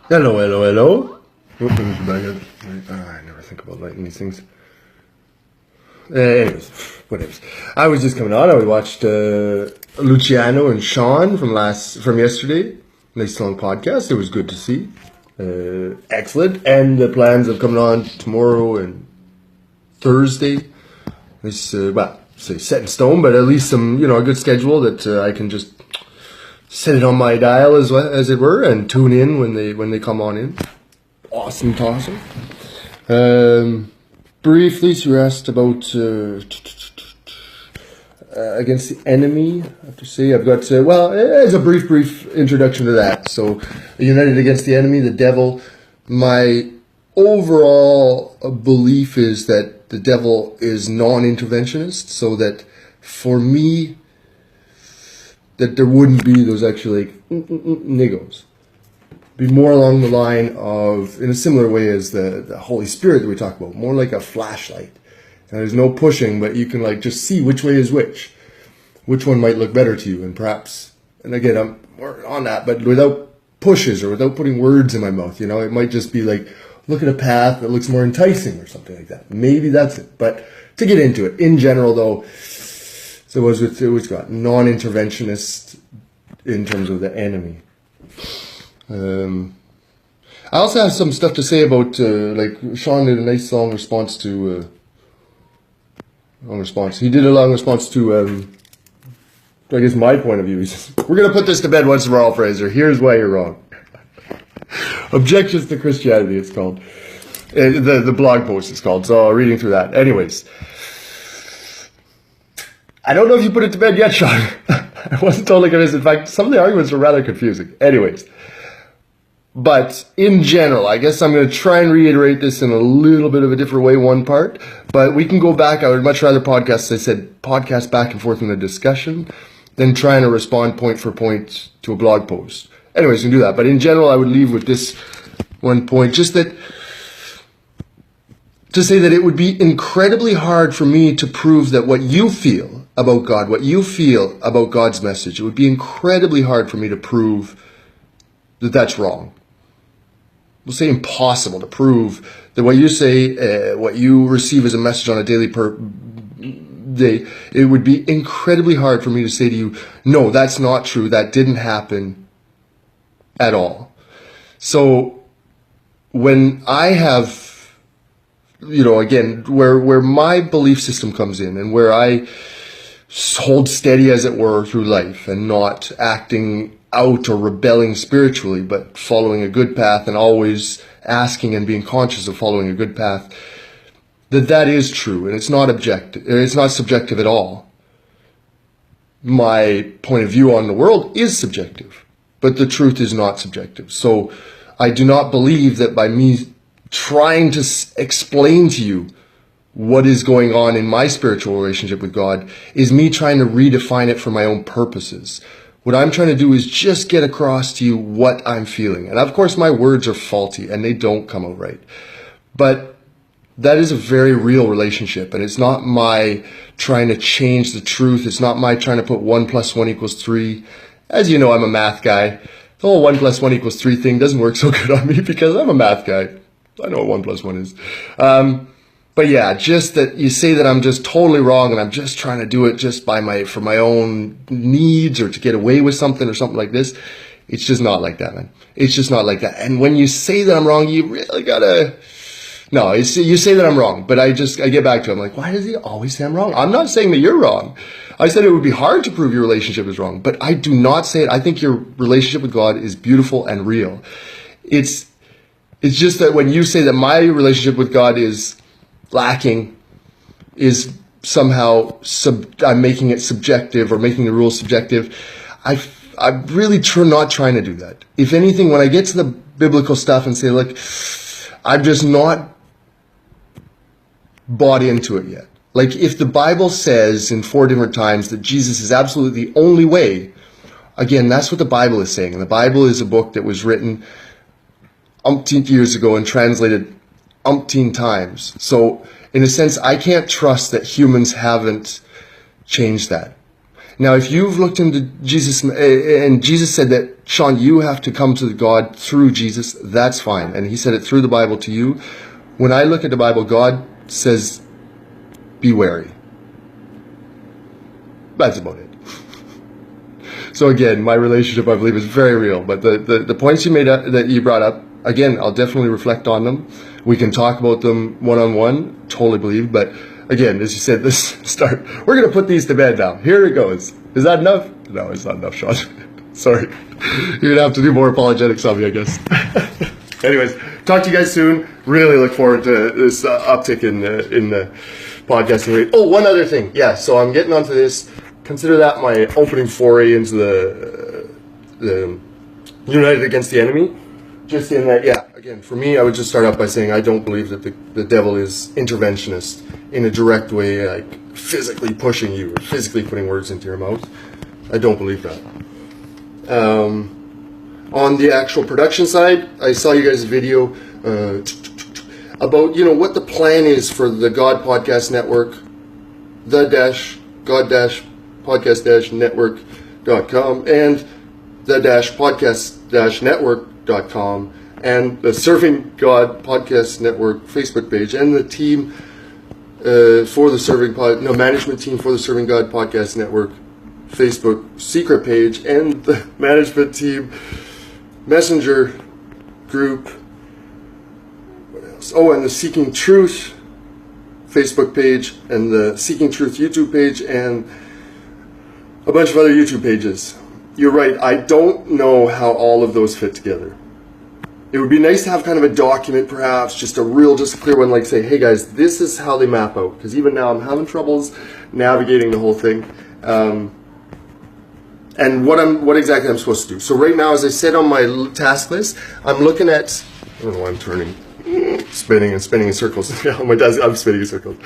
Hello, hello, hello. I never think about lighting these things. Anyways, whatever. I was just coming on. I watched Luciano and Sean from yesterday. Nice long podcast. It was good to see. Excellent. And the plans of coming on tomorrow and Thursday. It's say set in stone, but at least some a good schedule that I can just set it on my dial as it were, and tune in when they come on in. Awesome. Briefly, so you asked about against the enemy. I have to say, I've got as a brief introduction to that. So, united against the enemy, the devil. My overall belief is that the devil is non-interventionist, so that for me, that there wouldn't be those actually niggles. Be more along the line of, in a similar way as the Holy Spirit that we talk about, more like a flashlight. And there's no pushing, but you can just see which way is which one might look better to you, and perhaps, and again, I'm more on that, but without pushes or without putting words in my mouth, it might just be like, look at a path that looks more enticing or something like that. Maybe that's it. But to get into it, in general though, so it was got non-interventionist in terms of the enemy. I also have some stuff to say about Sean did a nice long response to He did a long response to I guess my point of view. He says, "We're gonna put this to bed once and for all, Fraser. Here's why you're wrong." Objections to Christianity, it's called. The blog post is called. So reading through that. Anyways. I don't know if you put it to bed yet, Sean. I wasn't totally convinced. In fact, some of the arguments were rather confusing. Anyways. But in general, I guess I'm going to try and reiterate this in a little bit of a different way, one part. But we can go back. I would much rather podcast, as I said, podcast back and forth in a discussion than trying to respond point for point to a blog post. Anyways, we can do that. But in general, I would leave with this one point. Just that, to say that it would be incredibly hard for me to prove that what you feel about God, what you feel about God's message, it would be incredibly hard for me to prove that that's wrong. We'll say impossible to prove that what you say, what you receive as a message on a daily day, it would be incredibly hard for me to say to you, no, that's not true. That didn't happen at all. So when I have, again, where my belief system comes in and where I hold steady, as it were, through life and not acting out or rebelling spiritually, but following a good path and always asking and being conscious of following a good path, that is true, and it's not subjective at all. My point of view on the world is subjective, but the truth is not subjective. So I do not believe that by me trying to explain to you what is going on in my spiritual relationship with God is me trying to redefine it for my own purposes. What I'm trying to do is just get across to you what I'm feeling. And of course, my words are faulty and they don't come out right. But that is a very real relationship. And it's not my trying to change the truth. It's not my trying to put 1 + 1 = 3. As you know, I'm a math guy. The whole 1 + 1 = 3 thing doesn't work so good on me because I'm a math guy. I know what 1 + 1 is. But yeah, just that you say that I'm just totally wrong and I'm just trying to do it just for my own needs or to get away with something or something like this. It's just not like that, man. It's just not like that. And when you say that I'm wrong, you really gotta, no, you say that I'm wrong, but I get back to it. I'm like, why does he always say I'm wrong? I'm not saying that you're wrong. I said it would be hard to prove your relationship is wrong, but I do not say it. I think your relationship with God is beautiful and real. It's just that when you say that my relationship with God is lacking, is somehow I'm making it subjective or making the rules subjective, I'm really not trying to do that. If anything, when I get to the biblical stuff and say, look, I'm just not bought into it yet. Like if the Bible says in 4 different times that Jesus is absolutely the only way, again, that's what the Bible is saying. And the Bible is a book that was written umpteen years ago and translated umpteen times. So in a sense, I can't trust that humans haven't changed that. Now, if you've looked into Jesus, and Jesus said that, Sean, you have to come to God through Jesus, that's fine. And he said it through the Bible to you. When I look at the Bible, God says, be wary. That's about it. So again, my relationship, I believe, is very real. But the points you made that you brought up, again, I'll definitely reflect on them. We can talk about them one-on-one, totally believe. But again, as you said, we're going to put these to bed now. Here it goes. Is that enough? No, it's not enough, Sean. Sorry. You're going to have to do more apologetics on me, I guess. Anyways, talk to you guys soon. Really look forward to this uptick in the podcasting rate. Oh, one other thing. Yeah, so I'm getting onto this. Consider that my opening foray into the United Against the Enemy. Just in that, yeah, again, for me, I would just start out by saying I don't believe that the devil is interventionist in a direct way, like physically pushing you or physically putting words into your mouth. I don't believe that. On the actual production side, I saw you guys' video about, what the plan is for the God Podcast Network, God-Podcast-Network.com, and the-Podcast-Network.com, and the Serving God Podcast Network Facebook page, and the team for the management team for the Serving God Podcast Network Facebook secret page, and the management team messenger group. What else? Oh, and the Seeking Truth Facebook page, and the Seeking Truth YouTube page, and a bunch of other YouTube pages. You're right, I don't know how all of those fit together. It would be nice to have kind of a document, perhaps, just a clear one, like say, hey guys, this is how they map out. Because even now I'm having troubles navigating the whole thing. And what exactly I'm supposed to do. So right now, as I said on my task list, I'm looking at, I don't know why I'm turning, spinning in circles. On my desk, I'm spinning in circles.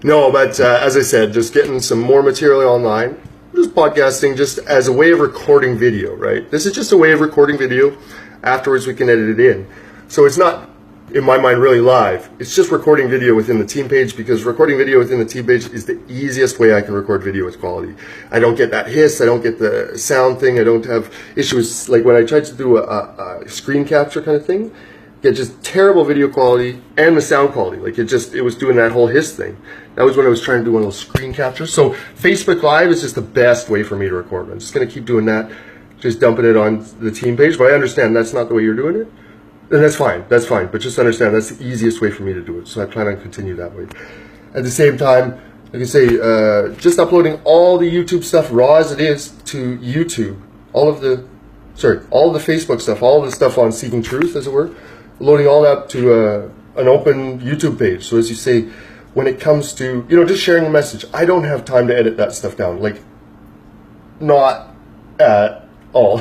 No, but as I said, just getting some more material online. Just podcasting just as a way of recording video, right? This is just a way of recording video. Afterwards, we can edit it in. So it's not, in my mind, really live. It's just recording video within the team page, because recording video within the team page is the easiest way I can record video with quality. I don't get that hiss. I don't get the sound thing. I don't have issues like when I tried to do a screen capture kind of thing. Get just terrible video quality and the sound quality. Like it was doing that whole hiss thing. That was when I was trying to do one of those screen captures. So Facebook Live is just the best way for me to record. I'm just going to keep doing that, just dumping it on the team page. But I understand that's not the way you're doing it. And that's fine. That's fine. But just understand that's the easiest way for me to do it. So I plan on continue that way. At the same time, like I say, just uploading all the YouTube stuff raw as it is to YouTube. All of the Facebook stuff, all of the stuff on Seeking Truth, as it were. Loading all that to an open YouTube page. So as you say, when it comes to, just sharing a message, I don't have time to edit that stuff down. Like, not at all.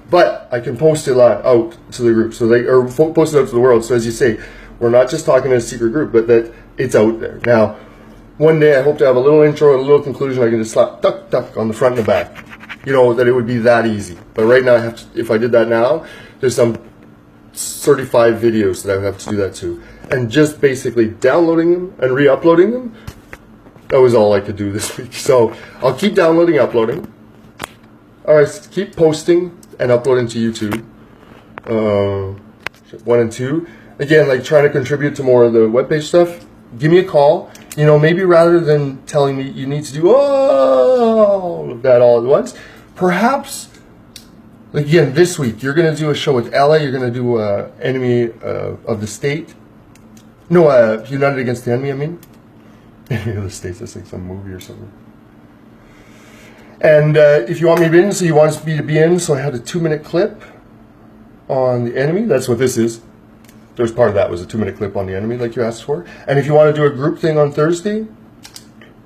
But I can post it out to the group, or post it out to the world. So as you say, we're not just talking in a secret group, but that it's out there. Now, one day I hope to have a little intro and a little conclusion. I can just slap duck on the front and the back. That it would be that easy. But right now, if I did that now, there's some 35 videos that I would have to do that to. And just basically downloading them and re-uploading them, that was all I could do this week. So I'll keep downloading, uploading. Alright, keep posting and uploading to YouTube. 1 and 2. Again, like trying to contribute to more of the webpage stuff. Give me a call. Maybe rather than telling me you need to do all of that all at once, perhaps, like again, this week, you're going to do a show with Ella. You're going to do Enemy of the State. No, United Against the Enemy, I mean. Enemy of the State, that's like some movie or something. And if you want me to be in, so you want me to be in, so I had a 2-minute clip on the enemy. That's what this is. There's part of that was a 2-minute clip on the enemy, like you asked for. And if you want to do a group thing on Thursday,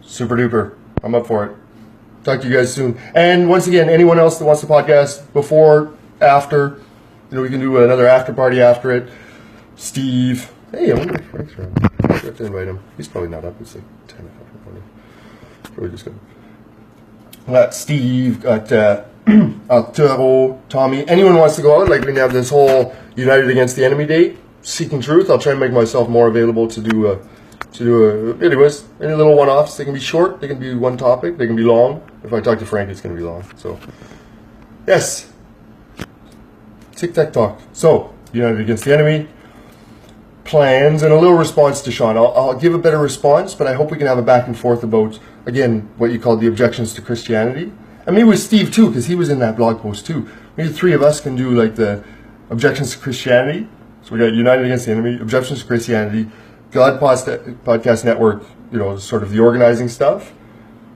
super duper. I'm up for it. Talk to you guys soon. And once again, anyone else that wants to podcast before, after, we can do another after party after it. Steve. Hey, I wonder if Frank's around. I have to invite him. He's probably not up. It's like 10 o'clock in the morning. Probably just got. Got Steve, got Arturo, Tommy. Anyone wants to go out, like we can have this whole United Against the Enemy date, Seeking Truth. I'll try and make myself more available to do to do anyways, any little one-offs. They can be short, they can be one topic, they can be long. If I talk to Frank, it's going to be long. So, yes. Tic-tac talk. So, United Against the Enemy, plans, and a little response to Sean. I'll give a better response, but I hope we can have a back and forth about, again, what you call the objections to Christianity. And maybe with Steve too, because he was in that blog post too. Maybe the three of us can do like the objections to Christianity. So we got United Against the Enemy, objections to Christianity, God Podcast Network, you know, sort of the organizing stuff.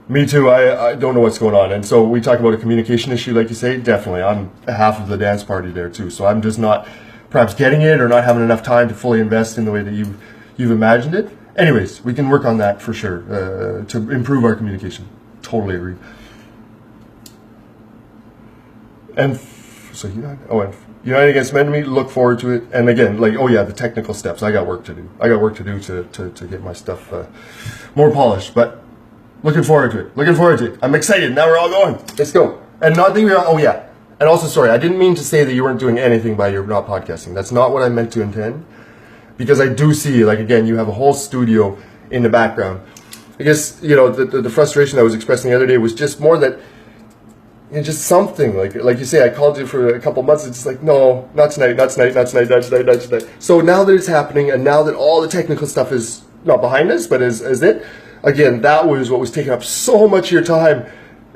Me too, I don't know what's going on. And so we talk about a communication issue, like you say, definitely. I'm half of the dance party there too. So I'm just not perhaps getting it or not having enough time to fully invest in the way that you've imagined it. Anyways, we can work on that for sure to improve our communication. Totally agree. And so United Against Enemy, look forward to it. And again, like, oh yeah, the technical steps. I got work to do. I got work to do to get my stuff more polished. But looking forward to it. Looking forward to it. I'm excited. Now we're all going. Let's go. And not thinking about, oh yeah. And also, sorry, I didn't mean to say that you weren't doing anything by your not podcasting. That's not what I meant to intend. Because I do see, like, again, you have a whole studio in the background. I guess, you know, the frustration I was expressing the other day was just more that, you know, just something, like you say, I called you for a couple months, it's just like, no, not tonight, not tonight, not tonight, not tonight, not tonight. So now that it's happening, and now that all the technical stuff is not behind us, but is it, again, that was what was taking up so much of your time.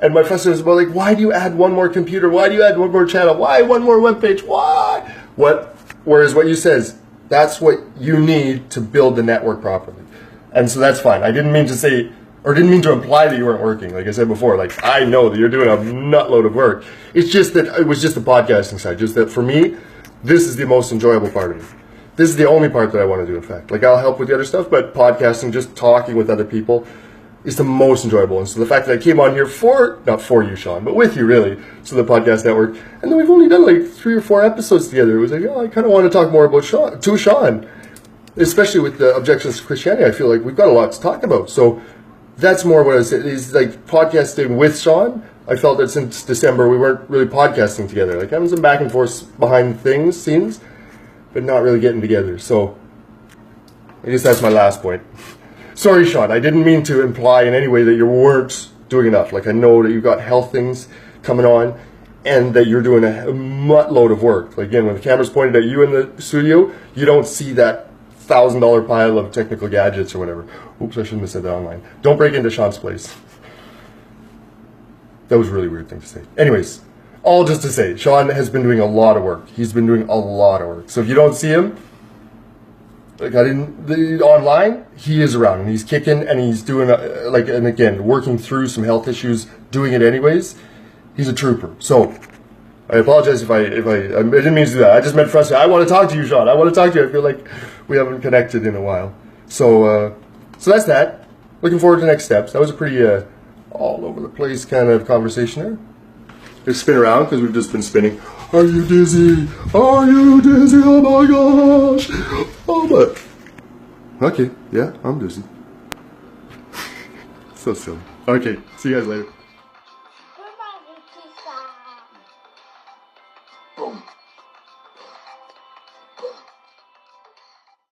And my frustration was, well, like, why do you add one more computer? Why do you add one more channel? Why one more webpage? Why? Whereas what you says, that's what you need to build the network properly. And so that's fine. I didn't mean to say, or didn't mean to imply that you weren't working. Like I said before, like, I know that you're doing a nutload of work. It's just that it was just the podcasting side. Just that for me, this is the most enjoyable part of it. This is the only part that I want to do, in fact. Like, I'll help with the other stuff, but podcasting, just talking with other people, is the most enjoyable. And so the fact that I came on here not for you, Sean, but with you, really, so the podcast network, and then we've only done like 3 or 4 episodes together. It was like, oh, I kind of want to talk more about Sean, especially with the objections to Christianity. I feel like we've got a lot to talk about. So that's more what I said, is like podcasting with Sean. I felt that since December we weren't really podcasting together. Like, having some back and forth behind scenes, but not really getting together. So I guess that's my last point. Sorry, Sean, I didn't mean to imply in any way that you weren't doing enough. Like, I know that you've got health things coming on and that you're doing a buttload of work. Like, again, when the camera's pointed at you in the studio, you don't see that $1,000 pile of technical gadgets or whatever. Oops, I shouldn't have said that online. Don't break into Sean's place. That was a really weird thing to say. Anyways, all just to say, Sean has been doing a lot of work. He's been doing a lot of work. So if you don't see him, like, online, he is around and he's kicking and he's doing and again, working through some health issues, doing it anyways. He's a trooper. So I apologize if I didn't mean to do that. I just meant frustrated. I want to talk to you, Sean. I want to talk to you. I feel like we haven't connected in a while. So that's that. Looking forward to next steps. That was a pretty all over the place kind of conversation there. Let's spin around because we've just been spinning. Are you dizzy? Are you dizzy? Oh my gosh! Oh my. Okay, yeah, I'm dizzy. So silly. Okay, see you guys later.